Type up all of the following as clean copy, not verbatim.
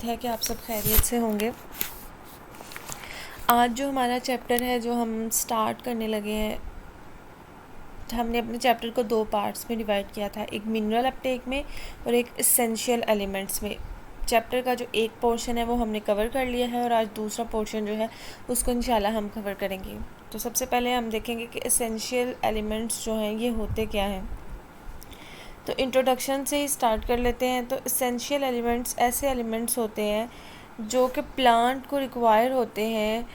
है कि आप सब खैरियत से होंगे। आज जो हमारा चैप्टर है जो हम स्टार्ट करने लगे हैं, हमने अपने चैप्टर को दो पार्ट्स में डिवाइड किया था, एक मिनरल अपटेक में और एक एसेंशियल एलिमेंट्स में। चैप्टर का जो एक पोर्शन है वो हमने कवर कर लिया है और आज दूसरा पोर्शन जो है उसको इंशाल्लाह हम कवर करेंगे। तो सबसे पहले हम देखेंगे कि एसेंशियल एलिमेंट्स जो हैं ये होते क्या हैं। तो इंट्रोडक्शन से ही स्टार्ट कर लेते हैं। तो एसेंशियल एलिमेंट्स ऐसे एलिमेंट्स होते हैं जो कि प्लांट को रिक्वायर होते हैं,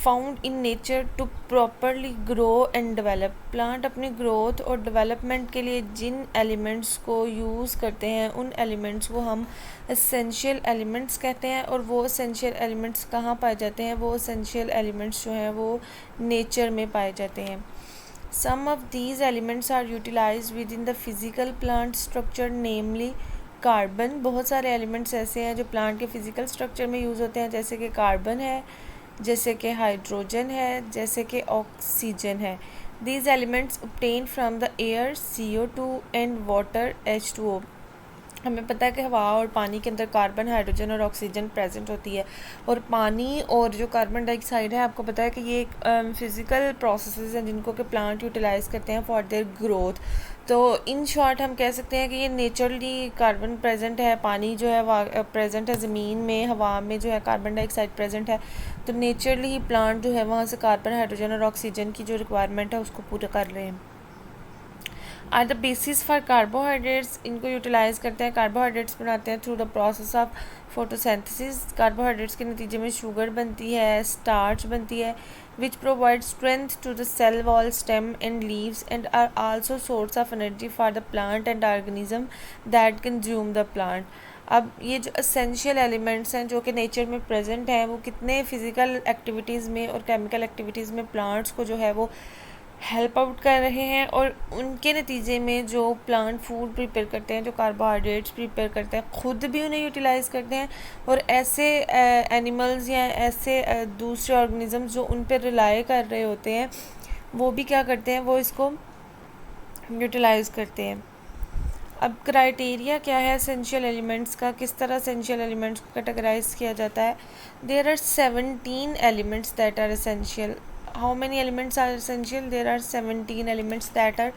found in nature to properly grow and develop. Plant अपनी ग्रोथ और डेवलपमेंट के लिए जिन एलिमेंट्स को यूज़ करते हैं उन एलिमेंट्स को हम एसेंशियल एलिमेंट्स कहते हैं। और वो एसेंशियल एलिमेंट्स कहाँ पाए जाते हैं? वो एसेंशियल एलिमेंट्स जो हैं वो नेचर में पाए जाते हैं। Some of these elements are utilized within the physical plant structure, namely carbon. बहुत सारे एलिमेंट्स ऐसे हैं जो प्लांट के फिज़िकल स्ट्रक्चर में यूज़ होते हैं, जैसे कि कार्बन है, जैसे कि हाइड्रोजन है, जैसे कि ऑक्सीजन है। These elements obtained from the air CO2 and water H2O। हमें पता है कि हवा और पानी के अंदर कार्बन, हाइड्रोजन और ऑक्सीजन प्रेजेंट होती है। और पानी और जो कार्बन डाइऑक्साइड है, आपको पता है कि ये एक फ़िज़िकल प्रोसेसेस हैं जिनको कि प्लांट यूटिलाइज़ करते हैं फॉर देयर ग्रोथ। तो इन शॉर्ट हम कह सकते हैं कि ये नेचुरली कार्बन प्रेजेंट है, पानी जो है प्रेजेंट है ज़मीन में, हवा में जो है कार्बन डाइऑक्साइड प्रेजेंट है। तो नेचुरली ही प्लांट जो है वहाँ से कार्बन, हाइड्रोजन और ऑक्सीजन की जो रिक्वायरमेंट है उसको पूरा कर रहे हैं। Are the basis for carbohydrates. इनको यूटिलाइज़ करते हैं, कार्बोहाइड्रेट्स बनाते हैं through the process of photosynthesis. Carbohydrates के नतीजे में शुगर बनती है, स्टार्च बनती है, which provide strength to the cell wall, stem and leaves and are also source of energy for the plant and organism that consume the plant. अब ये जो एसेंशियल एलिमेंट्स हैं जो कि नेचर में प्रेजेंट हैं, वो कितने फ़िज़िकल एक्टिविटीज़ में और केमिकल एक्टिविटीज़ में प्लांट्स को जो है वो हेल्प आउट कर रहे हैं। और उनके नतीजे में जो प्लांट फूड प्रिपेयर करते हैं, जो कार्बोहाइड्रेट्स प्रिपेयर करते हैं, ख़ुद भी उन्हें यूटिलाइज़ करते हैं। और ऐसे एनिमल्स या ऐसे दूसरे ऑर्गेनिज़म्स जो उन पर रिलाई कर रहे होते हैं, वो भी क्या करते हैं, वो इसको यूटिलाइज़ करते हैं। अब क्राइटेरिया क्या है एसेंशियल एलिमेंट्स का, किस तरह एसेंशियल एलिमेंट्स को कैटेगराइज किया जाता है? There are 17 elements that are essential. How many elements are essential? There are 17 elements that are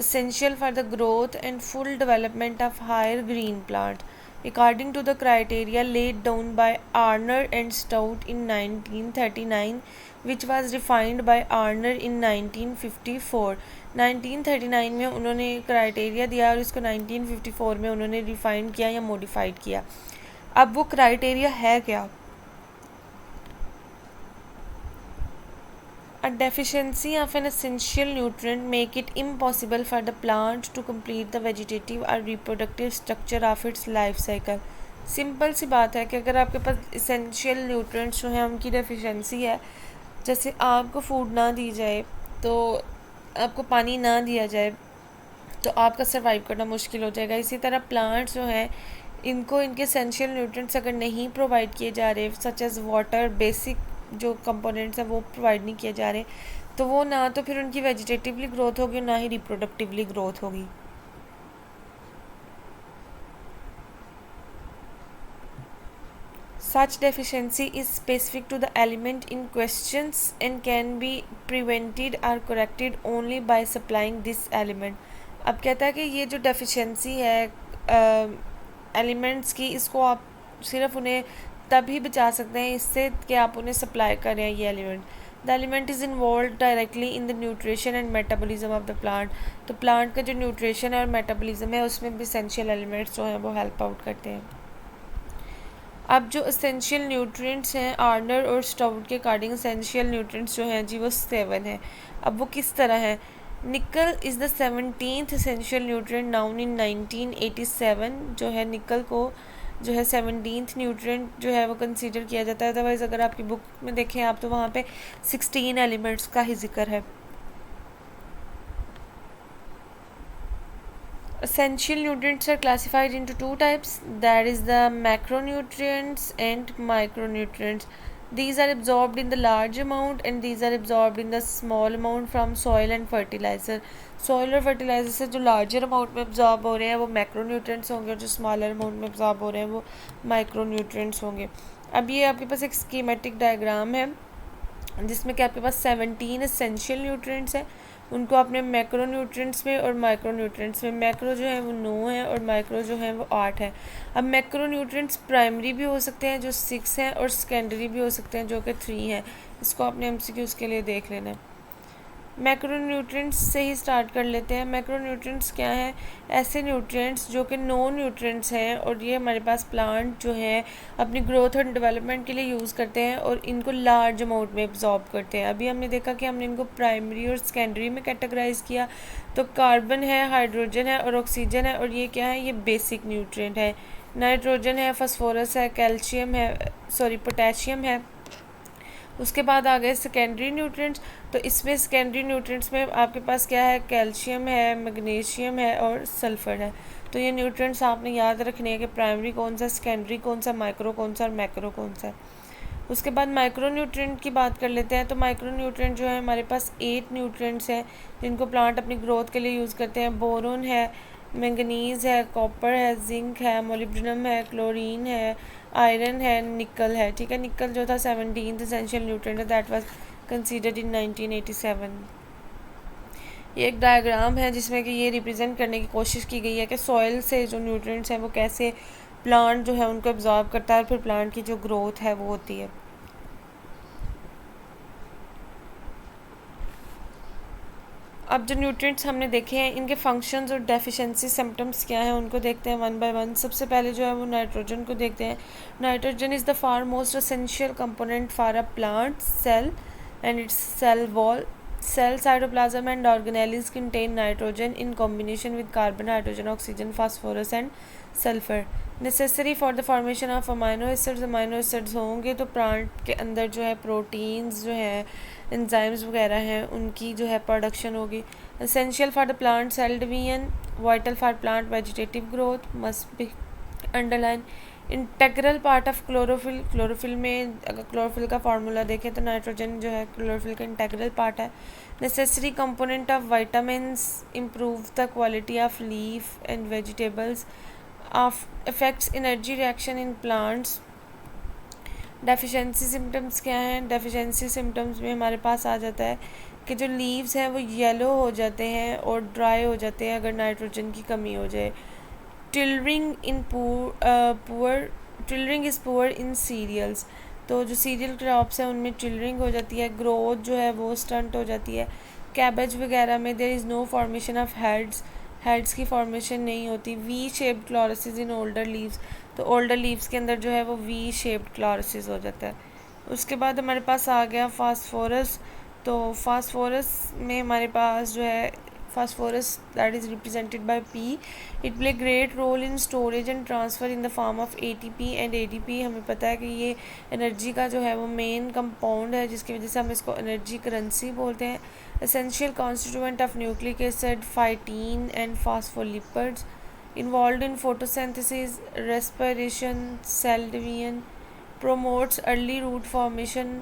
essential for the growth and full development of higher green plant, according to the criteria laid down by Arnold and Stout in 1939, which was refined by Arnold in 1954. 1939 में उन्होंने criteria दिया और इसको 1954 में उन्होंने refined किया या modified किया। अब वो क्राइटेरिया है क्या? A deficiency of an essential nutrient make it impossible for the plant to complete the vegetative or reproductive structure of its life cycle। Simple सी बात है कि अगर आपके पास essential nutrients जो हैं उनकी deficiency है, जैसे आपको फूड ना दी जाए, तो आपको पानी ना दिया जाए, तो आपका सर्वाइव करना मुश्किल हो जाएगा। इसी तरह प्लांट्स जो हैं इनको इनके एसेंशियल न्यूट्रिएंट्स अगर नहीं प्रोवाइड किए जा रहे, सच एज़ वाटर, बेसिक जो कंपोनेंट्स हैं वो प्रोवाइड नहीं किए जा रहे, तो वो ना तो फिर उनकी वेजिटेटिवली ग्रोथ होगी, ना ही रिप्रोडक्टिवली ग्रोथ होगी। Such deficiency is specific to the element in questions and can be prevented or corrected only by supplying this element। अब कहता है कि ये जो डेफिशिएंसी है एलिमेंट्स की, इसको आप सिर्फ उन्हें तभी बचा सकते हैं इससे कि आप उन्हें सप्लाई करें ये element. The element is involve directly in the nutrition and metabolism of the plant. तो प्लांट का जो न्यूट्रिशन है और मेटाबॉलिज्म है उसमें भी एसेंशियल एलिमेंट्स जो हैं वो हेल्प आउट करते हैं। अब जो एसेंशियल न्यूट्रिएंट्स हैं आर्नर और स्टाउट के अकॉर्डिंग एसेंशियल न्यूट्रिएंट्स जो हैं जी वो 7 हैं। अब वो किस तरह है? निकल is the 17th essential nutrient noun in 1987। जो है निकल को जो है 17th न्यूट्रिएंट जो है वो कंसीडर किया जाता है। अदरवाइज़ अगर आपकी बुक में देखें आप तो वहाँ पे 16 एलिमेंट्स का ही जिक्र है। Essential nutrients are classified into two types, that is the macronutrients and micronutrients। These are absorbed in the large amount and these are absorbed in the small amount from soil and fertilizer. Soil और fertilizer से जो larger amount में absorb हो रहे हैं वो macronutrients होंगे और जो smaller amount में absorb हो रहे हैं वो micronutrients होंगे. अब ये आपके पास एक schematic diagram है जिसमें कि आपके पास 17 essential nutrients है. उनको आपने मैक्रो न्यूट्रिएंट्स में और माइक्रो न्यूट्रिएंट्स में, मैक्रो जो है वो 9 है और माइक्रो जो है वो 8 है. अब मैक्रो न्यूट्रिएंट्स प्राइमरी भी हो सकते हैं जो 6 हैं और सेकेंडरी भी हो सकते हैं जो कि 3 हैं. इसको आपने एमसीक्यूज़ के लिए देख लेना है. मैक्रोन्यूट्रिएंट्स से ही स्टार्ट कर लेते हैं. मैक्रोन्यूट्रिएंट्स क्या हैं? ऐसे न्यूट्रिएंट्स जो कि नो न्यूट्रिएंट्स हैं और ये हमारे पास प्लांट जो है अपनी ग्रोथ और डेवलपमेंट के लिए यूज़ करते हैं और इनको लार्ज अमाउंट में एब्जॉर्ब करते हैं. अभी हमने देखा कि हमने इनको प्राइमरी और सेकेंडरी में कैटेगराइज किया. तो कार्बन है, हाइड्रोजन है और ऑक्सीजन है और ये क्या है? ये बेसिक न्यूट्रिएंट है. नाइट्रोजन है, फास्फोरस है, कैल्शियम है, पोटेशियम है. उसके बाद आ गए सेकेंडरी न्यूट्रिएंट्स. तो इसमें सेकेंडरी न्यूट्रिएंट्स में आपके पास क्या है? कैल्शियम है, मैग्नीशियम है और सल्फ़र है. तो ये न्यूट्रिएंट्स आपने याद रखने हैं कि प्राइमरी कौन सा, सेकेंडरी कौन सा, माइक्रो कौन सा और मैक्रो कौन सा. उसके बाद माइक्रो न्यूट्रिएंट की बात कर लेते हैं. तो माइक्रो न्यूट्रिएंट जो है हमारे पास 8 न्यूट्रिएंट्स हैं जिनको प्लांट अपनी ग्रोथ के लिए यूज़ करते हैं. बोरोन है, मैंगनीज़ है, कॉपर है, जिंक है, मोलिब्डेनम है, क्लोरीन है, आयरन है, निकल है. ठीक है, निकल जो था 17th एसेंशियल न्यूट्रिएंट है, दैट वाज कंसीडर्ड इन 1987. ये एक डायग्राम है जिसमें कि ये रिप्रेजेंट करने की कोशिश की गई है कि सॉइल से जो न्यूट्रिएंट्स हैं वो कैसे प्लांट जो है उनको एब्जॉर्ब करता है और फिर प्लांट की जो ग्रोथ है वो होती है. अब जो न्यूट्रिएंट्स हमने देखे हैं इनके फंक्शंस और डेफिशिएंसी सिम्टम्स क्या हैं उनको देखते हैं वन बाय वन. सबसे पहले जो है वो नाइट्रोजन को देखते हैं. Nitrogen is the far most essential component for a plant cell and its cell wall. Cell cytoplasm and organelles contain nitrogen in combination with carbon, hydrogen, oxygen, phosphorus and sulfur. Necessary for the formation of amino acids. amino acids होंगे तो plant के अंदर जो है proteins जो है enzymes वगैरह हैं उनकी जो है प्रोडक्शन होगी. Essential for the plant cell division. Vital for plant vegetative growth. Must be underlined. Integral part of chlorophyll. Chlorophyll में अगर क्लोरोफिल का फार्मूला देखें तो नाइट्रोजन जो है क्लोरोफिल का इंटेग्रल पार्ट है. Necessary component of vitamins. Improve the quality of leaf and vegetables. Of effects energy reaction in plants. Deficiency symptoms क्या हैं? डेफिशिएंसी सिम्टम्स में हमारे पास आ जाता है कि जो लीव्स हैं वो येलो हो जाते हैं और ड्राई हो जाते हैं अगर नाइट्रोजन की कमी हो जाए. Tillering is poor in cereals. तो जो सीरियल क्रॉप्स हैं उनमें टिलरिंग हो जाती है. ग्रोथ जो है वो स्टंट हो जाती है. कैबेज वगैरह में there is no formation of heads की फॉर्मेशन नहीं होती. V shaped chlorosis in older leaves. तो ओल्डर लीव्स के अंदर जो है वो वी शेप्ड क्लोरोसिस हो जाता है. उसके बाद हमारे पास आ गया फास्फोरस. तो फास्फोरस में हमारे पास जो है phosphorus that is represented by P. It play great role in storage and transfer in the form of ATP and ADP. हमें पता है कि ये एनर्जी का जो है वो मेन कंपाउंड है जिसकी वजह से हम इसको एनर्जी करेंसी बोलते हैं. Essential constituent of nucleic acid, phytine and phospholipids. Involved in photosynthesis, respiration, cell division. Promotes early root formation.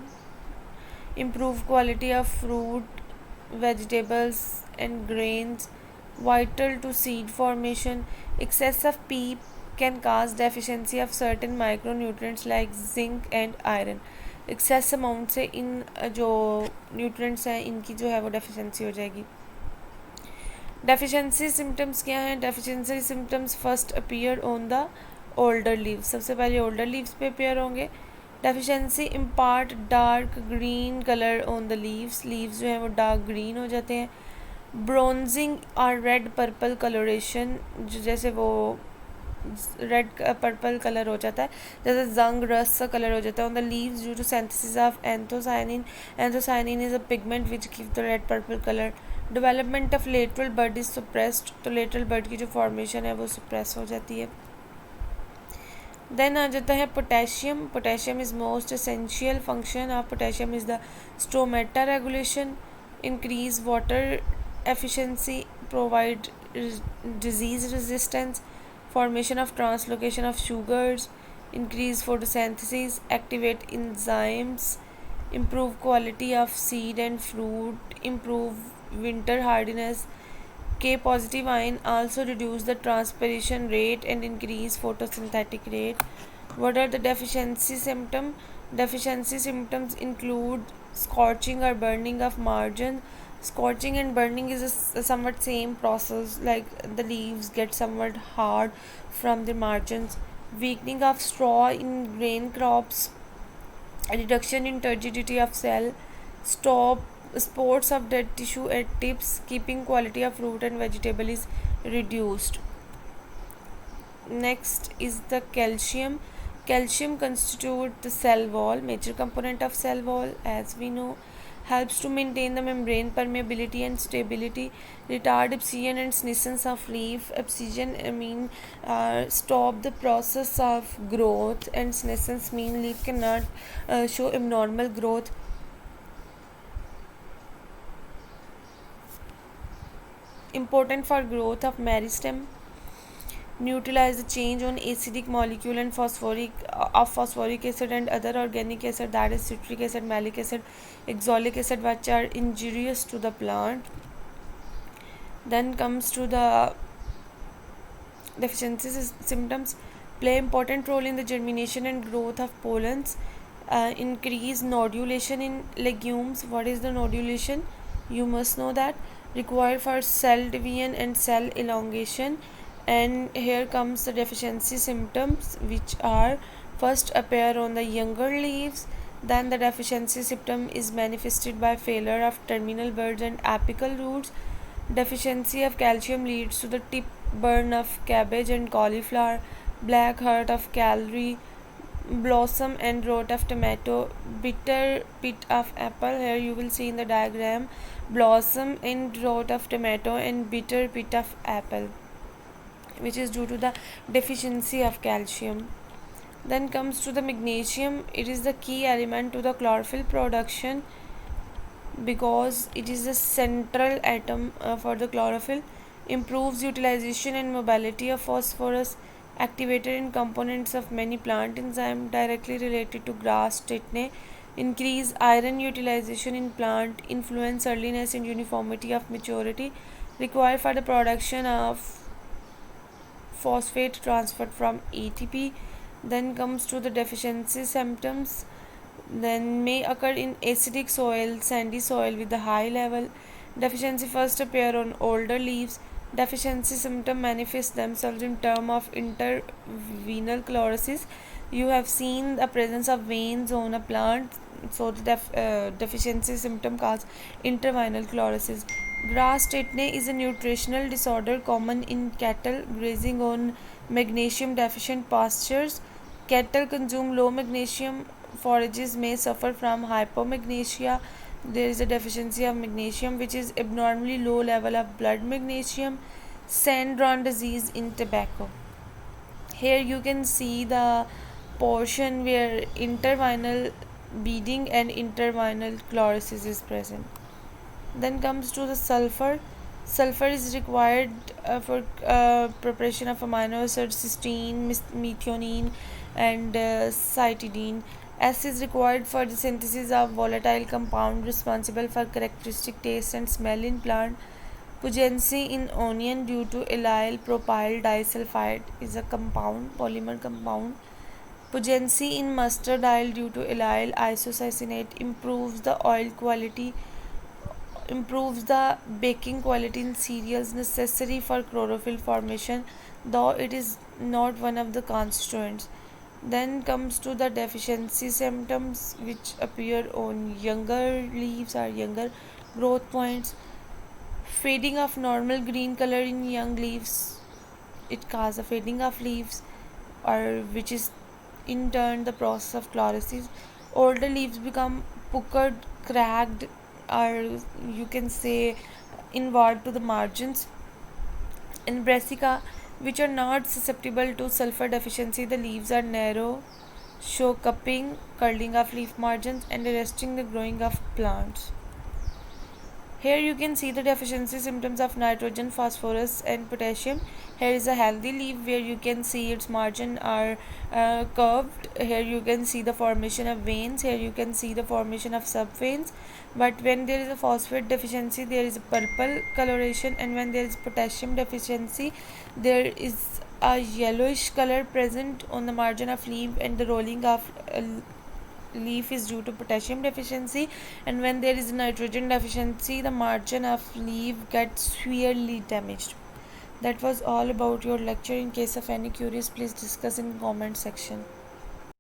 Improve quality of fruit, vegetables and grains. Vital to seed formation. Excess of P can cause deficiency of certain micronutrients like zinc and iron. Excess amount से इन जो nutrients हैं इनकी जो है वो deficiency हो जाएगी. Deficiency symptoms क्या हैं? Deficiency symptoms first appear on the older leaves. सबसे पहले ओल्डर लीव्स पे अपीयर होंगे. Deficiency impart dark green colour on the leaves. Leaves जो हैं वो डार्क ग्रीन हो जाते हैं. ब्रोंजिंग और रेड पर्पल कलरेशन, जो जैसे वो रेड पर्पल कलर हो जाता है, जैसे जंग रस्ट का कलर हो जाता है on the leaves due to synthesis of anthocyanin. Anthocyanin is a pigment which give the red purple colour. Development of lateral bud is suppressed. तो लेटरल बड की जो फॉर्मेशन है वो सप्रेस हो जाती है. देन आ जाता है potassium. Potassium is most essential function of potassium is the stomata regulation. Increase water efficiency. Provide disease resistance. Formation of translocation of sugars. increase photosynthesis, activate enzymes, improve quality of seed and fruit, improve winter hardiness. K positive ion also reduce the transpiration rate and increase photosynthetic rate. What are the deficiency symptoms? Deficiency symptoms include scorching or burning of margin. Scorching and burning is a somewhat same process, like the leaves get somewhat hard from the margins. Weakening of straw in grain crops, a reduction in turgidity of cell, stop spores of dead tissue at tips, keeping quality of fruit and vegetable is reduced. Next is the calcium. Calcium constitutes the cell wall, major component of cell wall, as we know, helps to maintain the membrane permeability and stability, retard abscission and senescence of leaf. Abscission mean stop the process of growth, and senescence mean leaf cannot show abnormal growth. Important for growth of meristem. Neutralize the change on acidic molecule and phosphoric acid and other organic acid, that is citric acid, malic acid, oxalic acid, which are injurious to the plant. Then comes to the deficiency symptoms. Play important role in the germination and growth of pollens. Increase nodulation in legumes. What is the nodulation? You must know that. Required for cell division and cell elongation. And here comes the deficiency symptoms, which are first appear on the younger leaves. Then the deficiency symptom is manifested by failure of terminal buds and apical roots. Deficiency of calcium leads to the tip burn of cabbage and cauliflower, black heart of celery, blossom and rot of tomato, bitter pit of apple. Here you will see in the diagram blossom and rot of tomato and bitter pit of apple, which is due to the deficiency of calcium. Then comes to the magnesium. It is the key element to the chlorophyll production because it is the central atom for the chlorophyll. Improves utilization and mobility of phosphorus, activated in components of many plant enzymes directly related to grass tetany. Increase iron utilization in plant, influence earliness and uniformity of maturity, required for the production of phosphate transferred from ATP. Then comes to the deficiency symptoms. Then may occur in acidic soil, sandy soil with a high level. Deficiency first appear on older leaves. Deficiency symptoms manifest themselves in term of intervenal chlorosis. You have seen the presence of veins on a plant, so the deficiency symptom cause intervenal chlorosis. Grass tetany is a nutritional disorder common in cattle grazing on magnesium deficient pastures. Cattle consume low magnesium forages may suffer from hypomagnesia. There is a deficiency of magnesium, which is abnormally low level of blood magnesium. Sandron disease in tobacco. Here you can see the portion where intervinal beading and intervinal chlorosis is present. Then comes to the sulfur. Sulfur is required for preparation of amino acids cysteine, methionine, and cytidine. S is required for the synthesis of volatile compound responsible for characteristic taste and smell in plant. Pugency in onion due to allyl propyl disulfide is a compound, polymer compound. Pugency in mustard oil due to allyl isocyanate improves the oil quality, improves the baking quality in cereals necessary for chlorophyll formation, though it is not one of the constituents. Then comes to the deficiency symptoms which appear on younger leaves or younger growth points. Fading of normal green color in young leaves, it causes a fading of leaves, or which is in turn the process of chlorosis. Older leaves become puckered, cracked, or you can say inward to the margins. In brassica, which are not susceptible to sulfur deficiency, the leaves are narrow, show cupping, curling of leaf margins, and arresting the growing of plants. Here you can see the deficiency symptoms of nitrogen, phosphorus and potassium. Here is a healthy leaf where you can see its margin are curved. Here you can see the formation of veins. Here you can see the formation of subveins. But when there is a phosphate deficiency, there is a purple coloration, and when there is potassium deficiency, there is a yellowish color present on the margin of leaf, and the rolling of leaf is due to potassium deficiency. And when there is nitrogen deficiency, the margin of leaf gets severely damaged. That was all about your lecture. In case of any queries, please discuss in comment section.